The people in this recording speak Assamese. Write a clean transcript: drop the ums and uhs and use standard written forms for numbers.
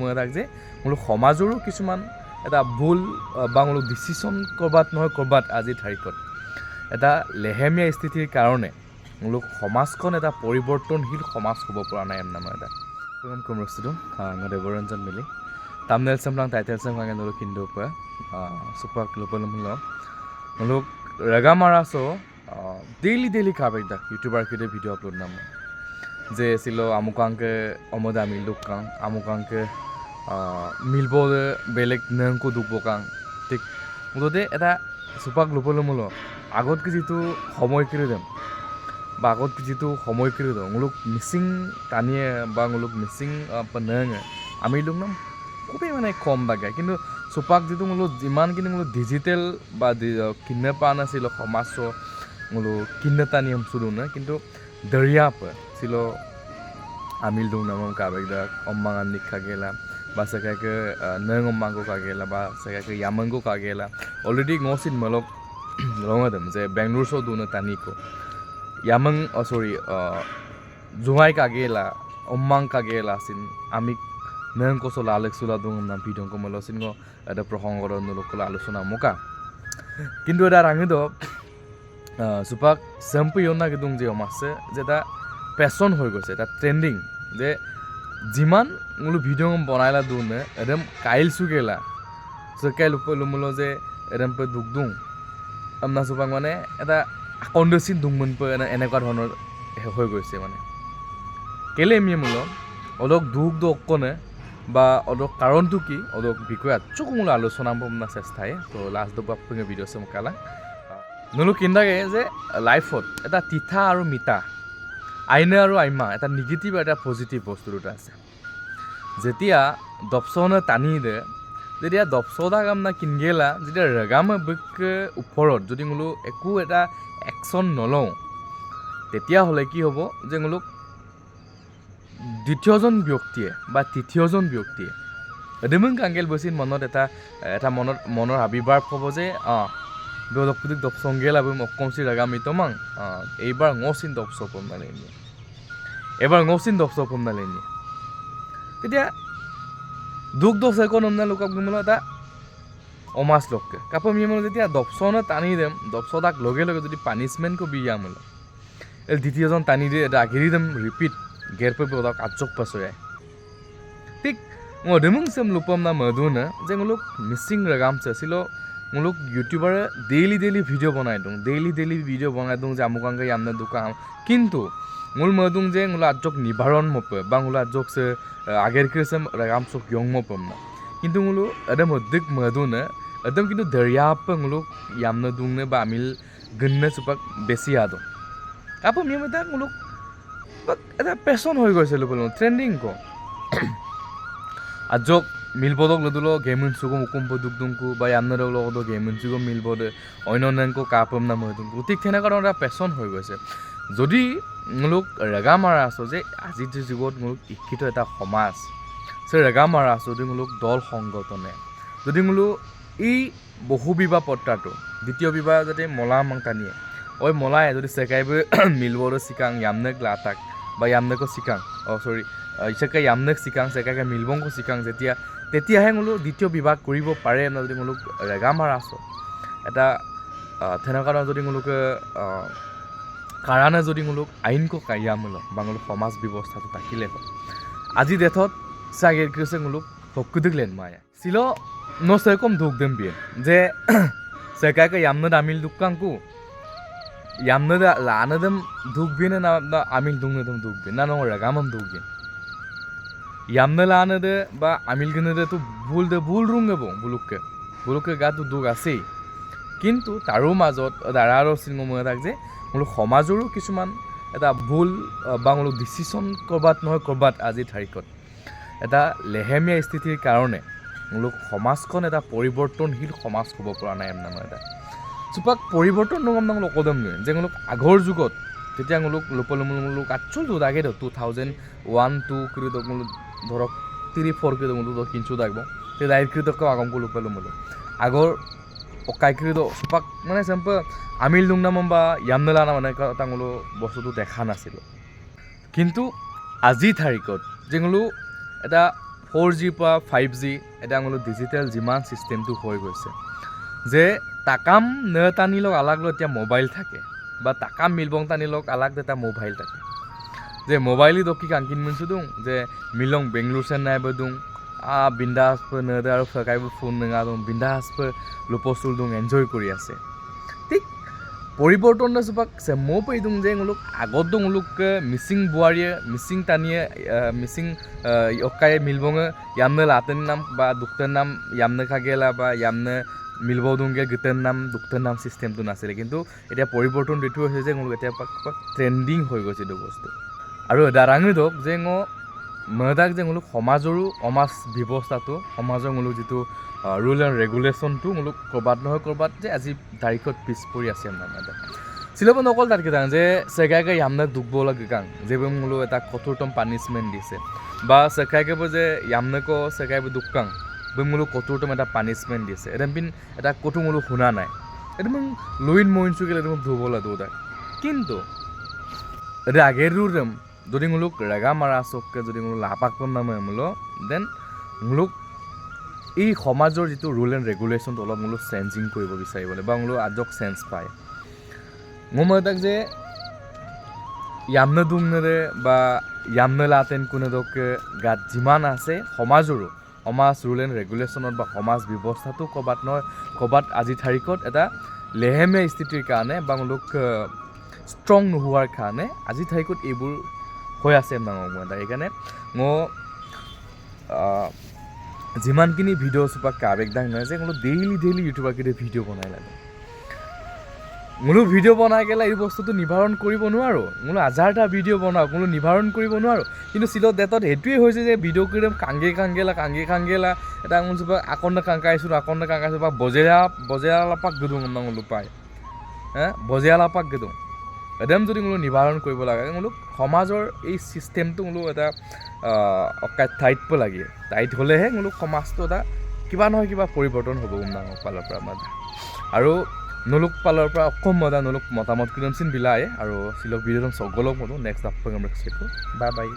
মই তাক যে মোলো সমাজৰো কিছুমান এটা ভুল বা মোলো ডিচিশ্যন ক'ৰবাত নহয় ক'ৰবাত আজিৰ তাৰিখত এটা লেহেমীয়া স্থিতিৰ কাৰণে মোলো সমাজখন এটা পৰিৱৰ্তনশীল সমাজ হ'ব পৰা নাই নামৰ এটা কম বস্তুটো দেৱৰঞ্জন মিলি তামনেল চেম্পলাং টাইটেল চেম্পলাং নলো কিন্তু পৰা সুপাক লোপলম মোলো Ragamaraso daily coverage da YouTuber kide video upload nama je silo amukanke omoda milukang amukanke milbo belek nangko dubokang tik mudode eta supak lupolomulo agot ki jitu homoy kire dem ba agot ki jitu homoy kire do nguluk missing tanie ba nguluk missing panang amilung nam খুবই মানে কম লাগে কিন্তু সুপাক যেটো মোলো যিমানখিনি মোলো ডিজিটেল বা কিনে পা নাছিল সমাজ মোলো কিন্নতা নিয়ম শুরু না কিন্তু দরিয়াপ ছিল আমিল দং নাম কাবেগদা অম্মাঙ্গান নিখা গেলা বা সেকাকে নং অম্মাঙ্গো কাগেলা বা সেকাকে ইয়ামাঙ্গো কাগেলা অলরেডি ngsin malok রঙাদম যে বেঙ্গলোর সো দুনা তানিকো ইয়ামাং সরি জুমাই কাগেলা অম্মাং কাগেলা সিন আমি nang ko sola Alex sula dung nam pidong ko malosin ko ada prohongoro nulok ko alusuna muka kintu ada rangi do supak sampu yona gedung je omase jeta passion hoi goise eta trending je jiman ngulu video banaila dune edem kail sugela so kail upolumulo je edem pe dugdung amna supak mane eta kondosin dungmun pe eneka dhonor hoi goise mane kele mimulo odok dug do okkone বা অদক কাৰণটো কি অদক বিষয়ত চকুমুল আলোচনা বমনা চেষ্টায় তো লাষ্ট দবাক পুঙে ভিডিঅ' চাম কালা নলো কিন্দাগে যে লাইফত এটা তিথা আৰু মিতা আইনে আৰু আইমা এটা নিগেটিভ এটা পজিটিভ বস্তু দুটা আছে যেতিয়া দপচনে টানি দে যেতিয়া দপচদা কাম না কিনগেলা যেতিয়া ৰেগামে বৈকে ওপৰত যদি মোলো একো এটা একশ্যন নলওঁ তেতিয়াহ'লে কি হ'ব যে মোলোক দ্বিতীয়জন ব্যক্তিয়ে বা তৃতীয়জন ব্যক্তিয়ে এডেমং কাংগেল বসিন মনত এটা মনৰ আবিৰ্ভাৱ হ'ব যে দপপুদিক দপচংগেল আবু মকমসি ৰাগামি তমাং এইবাৰ ngsin দপচপম নালেনি এবাৰ ngsin দপচপম নালেনি তেতিয়া দুখ দছ একন না লোকক গুমলা এটা অমাস লোককে কাপো মিমল যেতিয়া দপচনে টানি দেম দপচদাক লগে লগে যদি পানিশমেন্ট কো বিয়ামল এল দ্বিতীয়জন টানি দিয়ে এটা আগেৰি দেম repeat gerpe bodak ajok pasoy tik ngodemung sem lupam na maduna je nguluk missing ragam silo nguluk youtuber daily video banai dung daily video banai dung je amukanga yamna dukam kintu ngul madung je ngula ajok nibaron mope bangula ajok se ager krisem ragam sok yong mopam na kintu ngulu adam odik maduna adam kintu daryap nguluk yamna dung ne ba amil gunne supak besi ado apo miamata nguluk এটা পেশন হৈ গৈছিল বলো ট্রেন্ডিং কো আজক মিলবদক লদুলো গেমিং সুগো মুকুম পদুকদুংকু বা ইয়ামনারক লগদো গেমিং সুগো মিলবদে অন্যননকো কাপম নাম হয়দুংকু ঠিক তেনে কাৰণ এটা পেশন হৈ গৈছে যদি মুলুক ৰেগা মাৰা আছো যে আজি যে যুগত মুলুক শিক্ষিত এটা সমাজ সে ৰেগা মাৰা আছো যদি মুলুক দল সংগঠনে যদি মুলুক এই বহু বিবাহ পত্ৰাটো দ্বিতীয় বিবাহ যদি মলা মাংটানিয়ে ওই মলাই যদি সেকাইবে মিলবদো সিকাং ইয়ামনেক লাটাক বা ইয়ামনেকো সিকাং সরি ইসেকে ইয়ামনেক সিকাং সেকাকে মিলবংকো সিকাং তেতিয়াহে মোলো দ্বিতীয় বিভাগ কৰিব পাৰে না যদি মোলোক ৰেগা মাৰা আছো এটা তেনেকুৱা যদি মোলোকে কাৰণে যদি মোলোক আইনকো কায়ামলো বাংলো সমাজ ব্যৱস্থাটো থাকিলে আজি ডেটত সাগের কৃষে মোলোক হকুদিকলেন মায়া ছিল নসেকম ধুক দেম বিয়ে যে সেকাকে ইয়ামনে আমিল দুকাংকু yamnada lanadam dugbine na amil dungnadam dugbin na no ragamam dugbin yamna lanade ba amil gnade to bhul rungabo bulukke ga to dug ase কিন্তু তাৰো মাজত দাৰাৰ সিংময় থাক যে মোলো সমাজৰো কিছুমান এটা ভুল বা মোলো ডিসিশন কৰবাত নহয় কৰবাত আজি তাৰিখত এটা লেহেমীয়া স্থিতিৰ কাৰণে মোলো সমাজখন এটা পৰিৱৰ্তনশীল সমাজ হ'ব পৰা নাই নামৰ এটা সুপাক পৰিৱৰ্তন নগম নাম লোকদম নয় যে লোক আগৰ যুগত তেতিয়া লোক লোপলমূলক আচল দুদাগে 2001-2 করে ধরক 3-4 করে কিনছু থাকবো তে দায়িত্ব আগম লোপলমূলক আগর অকাইকৃত সুপাক মানে চেম্পল আমিল দুংনাম বা ইয়ামনেলা মানে তাঙলো বস্তুটো দেখা নাছিল কিন্তু আজি তাৰিখত যেগুলো এটা 4G পৰা 5G এটা আঙুলো ডিজিটেল যিমান ছিষ্টেমটো হৈ গৈছে যে টাকাম নে টানিলক আলাগলো এতিয়া মোবাইল থাকে বা টাকাম মিলবং টানিলক আলাগ এটা মোবাইল থাকে যে মোবাইলই দকি কাংকিন মিনছু দং যে মিলং বেংগলোর চেন্নাই বদুং বিন্দাস নদে আৰু ফকাইবো ফোন নঙা দং বিন্দাস লুপসুল দং এনজয় কৰি আছে ঠিক পৰিৱৰ্তন নসবাক সেমো পই দং যে মুলুক আগত দং মুলুক মিসিং বুৱাৰিয়ে মিসিং টানিয়ে মিসিং অকাই মিলবং ইয়ামনে লাতেন নাম বা দুক্তেন নাম ইয়ামনে খাগেলা বা ইয়ামনে মিলব দংগে গতেন নাম দুক্তেন নাম সিস্টেমটো নাছিলে কিন্তু এতিয়া পৰিৱৰ্তন দিটো হৈছে যে মুলুক এতিয়া ট্ৰেন্ডিং হৈ গৈছে দু বস্তু আৰু দাৰাঙি দক যে মদাক যে মুলুক সমাজৰো সমাজ ব্যৱস্থাটো সমাজৰ মুলুক যিটো ৰুল এণ্ড ৰেগুলেশ্যনটো মুলুক কৰবাত নহয় কৰবাত যে আজি তাৰিখত পিছ পৰি আছে মানে চিলব নকল তাত কেইটা যে চেগাইকে ইয়ামনাক দুখব লাগে গাং যেবোৰ মুলুক এটা কঠোৰতম পানিছমেণ্ট দিছে বা চেগাইকে যে ইয়ামনাক চেগাইব দুখাং বৈ মুলুক কঠোৰতম এটা পানিছমেণ্ট দিছে এটা পিন এটা কতো মুলুক শুনা নাই এটা মোক লুইন মইনচুকেলে মোক ধুবলৈ দৌদাক কিন্তু এটা আগের রুম যদি মুলুক রেগা মারা চককে যদি মুলুক লাপাকম নামে মূলো দেন মুলুক এই সমাজৰ যিটো ৰুল এণ্ড ৰেগুলেশ্যনটো অলপ মুলুক চেঞ্জিং কৰিব বিচাৰিবলৈ বা মুলুক আজক চেঞ্জ পায় মই তাক যে ইয়ামনে দুংনেৰে বা ইয়ামনে লাতেন কোনে দকে গাত যিমান আছে সমাজৰো সমাজ ৰুল এণ্ড ৰেগুলেশ্যনত বা সমাজ ব্যৱস্থাটো ক'ৰবাত নহয় ক'ৰবাত আজি তাৰিখত এটা লেহেমীয়া স্থিতিৰ কাৰণে বা মুলুক ষ্ট্ৰং নোহোৱাৰ কাৰণে আজি তাৰিখত এইবোৰ হৈ আছে ডাঙৰ মই সেইকাৰণে মই যিমানখিনি ভিডিঅ' চোপা কাবেক দাং নহয় যে মোলো ডেইলি ইউটিউবাৰকেইটা ভিডিঅ' বনাই লাগে মোলো ভিডিঅ' বনাই গেলে এই বস্তুটো নিবাৰণ কৰিব নোৱাৰোঁ মোলো হাজাৰটা ভিডিঅ' বনাওক মোলো নিবাৰণ কৰিব নোৱাৰোঁ কিন্তু চিলত ডেটত সেইটোৱে হৈছে যে ভিডিঅ' কৰি কাংগে কাংগেলা এটা মোৰ চোপা আকন্দ কাংকাইছোঁ বা বজেৰালাপাক গেদুং মোলো পায় বজেৰালাপাক গেদুং একদম যদি মোলো নিবাৰণ কৰিব লাগে মোলো সমাজৰ এই ছিষ্টেমটো মোলো এটা টাইট লাগে টাইট হ'লেহে মোলো সমাজটো এটা কিবা নহয় কিবা পৰিৱৰ্তন হ'ব ডাঙৰ পালৰ পৰা আমাৰ আৰু নলুক পালৰ পৰা অকম মজা নলুক মতামত কিৰমচিন বিলাই আৰু চিলক ভিডিঅ'টো চগলক মতো নেক্সট আপক আমৰা বাই বাই